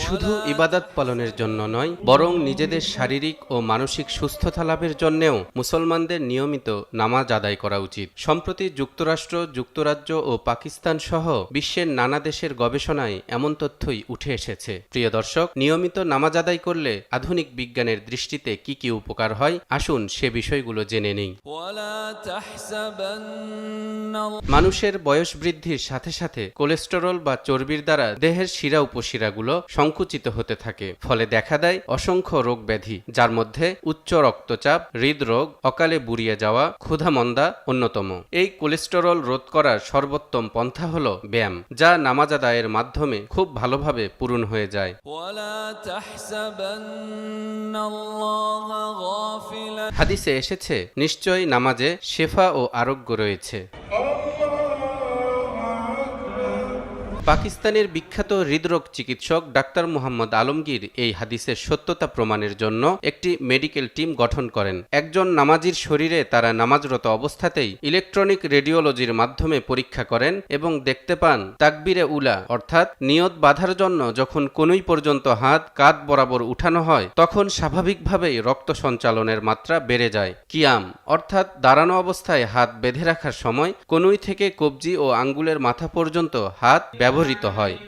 শুধু ইবাদত পালনের জন্য নয়, বরং নিজেদের শারীরিক ও মানসিক সুস্থতা লাভের জন্যেও মুসলমানদের নিয়মিত নামাজ আদায় করা উচিত। সম্প্রতি যুক্তরাষ্ট্র, যুক্তরাজ্য ও পাকিস্তান সহ বিশ্বের নানা দেশের গবেষণায় এমন তথ্যই উঠে এসেছে। প্রিয় দর্শক, নিয়মিত নামাজ আদায় করলে আধুনিক বিজ্ঞানের দৃষ্টিতে কি কি উপকার হয়, আসুন সে বিষয়গুলো জেনে নেই। মানুষের বয়স বৃদ্ধির সাথে সাথে কোলেস্টেরল বা চর্বির দ্বারা দেহের শিরা উপশিরাগুলো সংকুচিত হতে থাকে, ফলে দেখা দেয় অসংখ্য রোগ ব্যাধি, যার মধ্যে উচ্চ রক্তচাপ, হৃদরোগ, অকালে বুড়িয়ে যাওয়া, ক্ষুধামন্দা অন্যতম। এই কোলেস্টেরল রোধ করার সর্বোত্তম পন্থা হলো ব্যায়াম, যা নামাজ আদায়ের মাধ্যমে খুব ভালোভাবে পূরণ হয়ে যায়। হাদিসে এসেছে, নিশ্চয়ই নামাজে শেফা ও আরোগ্য রয়েছে। পাকিস্তানের বিখ্যাত হৃদরোগ চিকিৎসক ডাক্তার মুহাম্মদ আলমগীর এই হাদিসের সত্যতা প্রমাণের জন্য একটি মেডিকেল টিম গঠন করেন। একজন নামাজির শরীরে তারা নামাজরত অবস্থাতেই ইলেকট্রনিক রেডিওলজির মাধ্যমে পরীক্ষা করেন এবং দেখতে পান তাকবীরে উলা অর্থাৎ নিয়ত বাঁধার জন্য যখন কনুই পর্যন্ত হাত কাঁধ বরাবর উঠানো হয়, তখন স্বাভাবিকভাবেই রক্ত সঞ্চালনের মাত্রা বেড়ে যায়। কিয়াম অর্থাৎ দাঁড়ানো অবস্থায় হাত বেঁধে রাখার সময় কনুই থেকে কবজি ও আঙ্গুলের মাথা পর্যন্ত হাত ব্যবহৃত হয়।